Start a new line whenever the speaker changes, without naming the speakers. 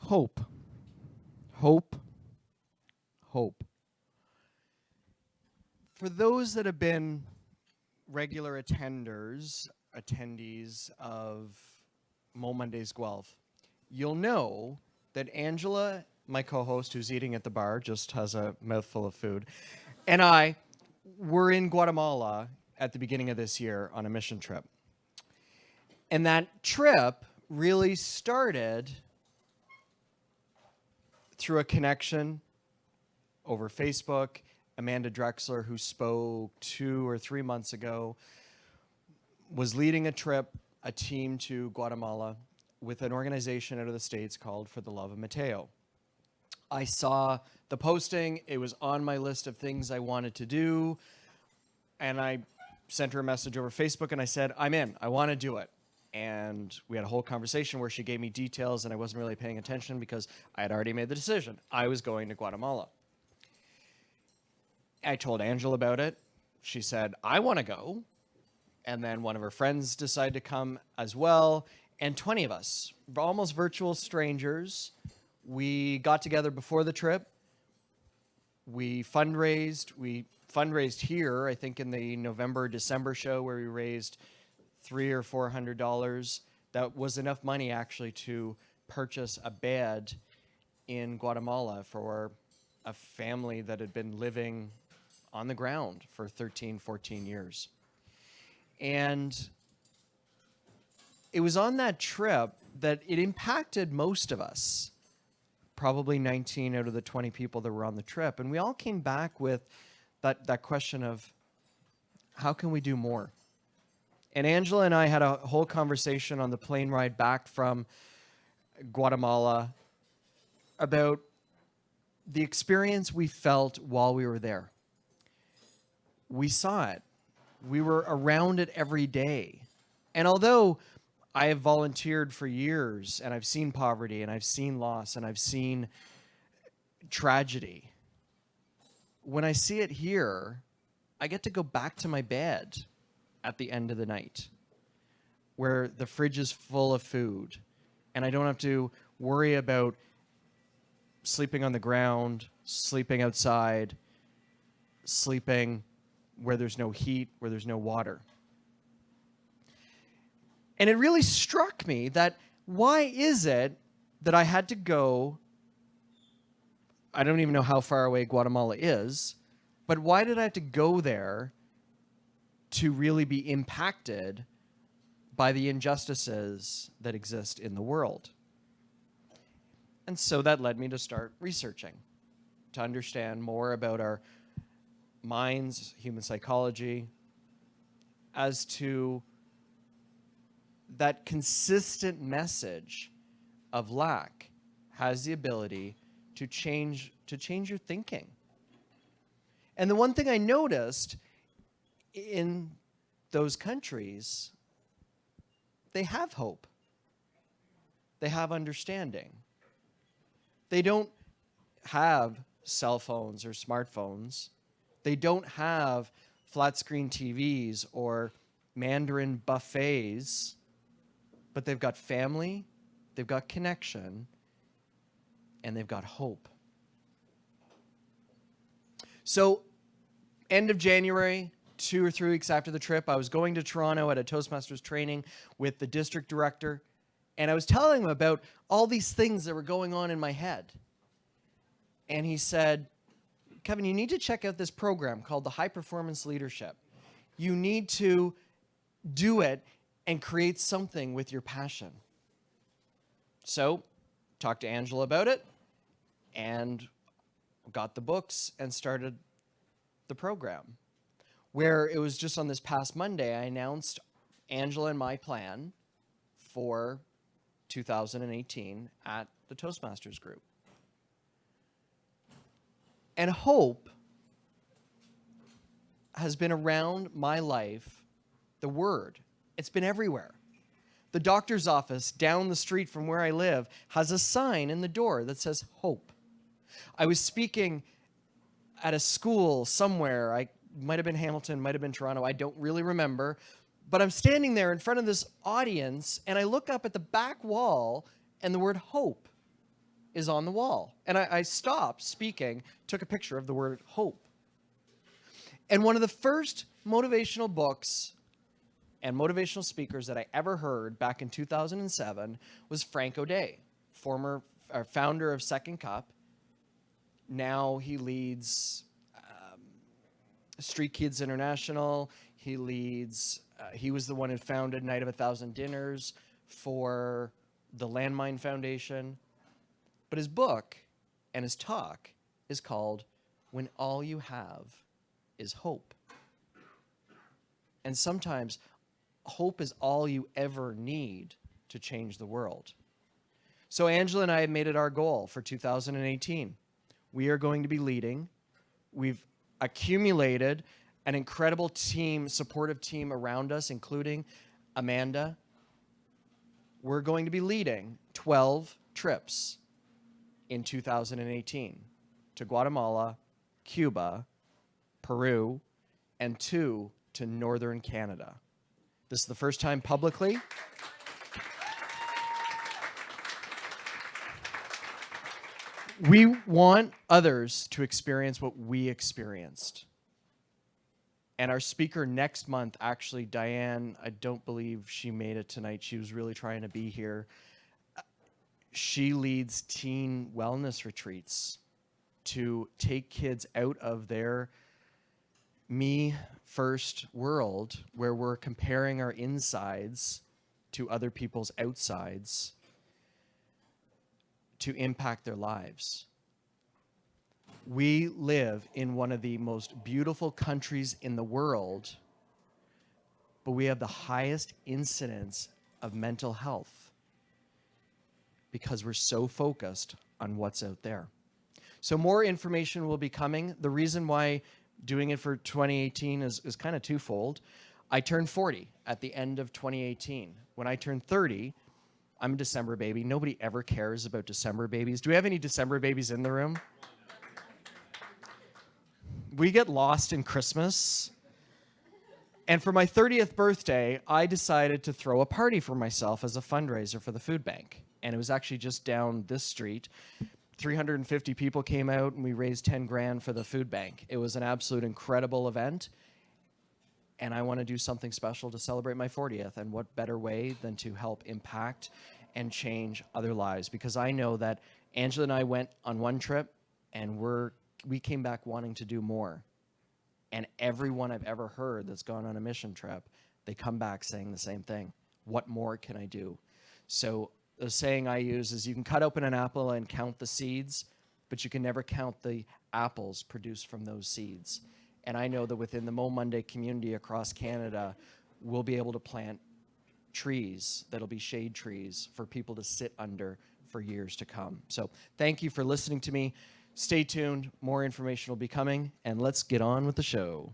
Hope. Hope. Hope. For those that have been regular attendees of Mo Mondays Guelph, you'll know that Angela, my co-host who's eating at the bar, just has a mouthful of food, and I were in Guatemala at the beginning of this year on a mission trip. And that trip really started through a connection over Facebook. Amanda Drexler, who spoke 2 or 3 months ago, was leading a team to Guatemala with an organization out of the States called For the Love of Mateo. I saw the posting. It was on my list of things I wanted to do. And I sent her a message over Facebook and I said, I'm in. I want to do it. And we had a whole conversation where she gave me details and I wasn't really paying attention because I had already made the decision. I was going to Guatemala. I told Angela about it. She said, I want to go. And then one of her friends decided to come as well. And 20 of us, almost virtual strangers, we got together before the trip. We fundraised. We fundraised here, I think in the November, December show where we raised $300 or $400. That was enough money actually to purchase a bed in Guatemala for a family that had been living on the ground for 13, 14 years. And it was on that trip that it impacted most of us, probably 19 out of the 20 people that were on the trip. And we all came back with that question of, how can we do more? And Angela and I had a whole conversation on the plane ride back from Guatemala about the experience we felt while we were there. We saw it. We were around it every day. And although I have volunteered for years and I've seen poverty and I've seen loss and I've seen tragedy, when I see it here, I get to go back to my bed at the end of the night where the fridge is full of food and I don't have to worry about sleeping on the ground, sleeping outside, sleeping where there's no heat, where there's no water. And it really struck me that why is it that I had to go, I don't even know how far away Guatemala is, but why did I have to go there to really be impacted by the injustices that exist in the world? And so that led me to start researching, to understand more about our minds, human psychology, as to that consistent message of lack has the ability to change your thinking. And the one thing I noticed in those countries, they have hope. They have understanding. They don't have cell phones or smartphones. They don't have flat screen TVs or Mandarin buffets, but they've got family, they've got connection, and they've got hope. So, end of January, 2 or 3 weeks after the trip, I was going to Toronto at a Toastmasters training with the district director, and I was telling him about all these things that were going on in my head. And he said, Kevin, you need to check out this program called the High Performance Leadership. You need to do it and create something with your passion. So, talked to Angela about it and got the books and started the program. Where it was just on this past Monday, I announced Angela and my plan for 2018 at the Toastmasters group. And hope has been around my life, the word. It's been everywhere. The doctor's office down the street from where I live has a sign in the door that says hope. I was speaking at a school somewhere. I might have been Hamilton, might have been Toronto. I don't really remember. But I'm standing there in front of this audience and I look up at the back wall and the word hope is on the wall. And I stopped speaking, took a picture of the word hope. And one of the first motivational books and motivational speakers that I ever heard back in 2007 was Frank O'Day, founder of Second Cup. Now he leads Street Kids International. He was the one who founded Night of 1,000 Dinners for the Landmine Foundation. But his book and his talk is called When All You Have Is Hope. And sometimes hope is all you ever need to change the world. So Angela and I have made it our goal for 2018. We are going to be leading. We've accumulated an incredible team, supportive team around us, including Amanda. We're going to be leading 12 trips in 2018 to Guatemala, Cuba, Peru, and 2 to northern Canada. This is the first time publicly. We want others to experience what we experienced. And our speaker next month, actually, Diane, I don't believe she made it tonight. She was really trying to be here. She leads teen wellness retreats to take kids out of their me first world where we're comparing our insides to other people's outsides to impact their lives. We live in one of the most beautiful countries in the world, but we have the highest incidence of mental health because we're so focused on what's out there. So more information will be coming. The reason why doing it for 2018 is kind of twofold. I turned 40 at the end of 2018. When I turned 30, I'm a December baby. Nobody ever cares about December babies. Do we have any December babies in the room? We get lost in Christmas. And for my 30th birthday, I decided to throw a party for myself as a fundraiser for the food bank. And it was actually just down this street. 350 people came out and we raised 10 grand for the food bank. It was an absolute incredible event. And I want to do something special to celebrate my 40th. And what better way than to help impact and change other lives? Because I know that Angela and I went on one trip and we came back wanting to do more. And everyone I've ever heard that's gone on a mission trip, they come back saying the same thing. What more can I do? So the saying I use is you can cut open an apple and count the seeds, but you can never count the apples produced from those seeds. And I know that within the Mo Monday community across Canada, we'll be able to plant trees that'll be shade trees for people to sit under for years to come. So thank you for listening to me. Stay tuned. More information will be coming, and let's get on with the show.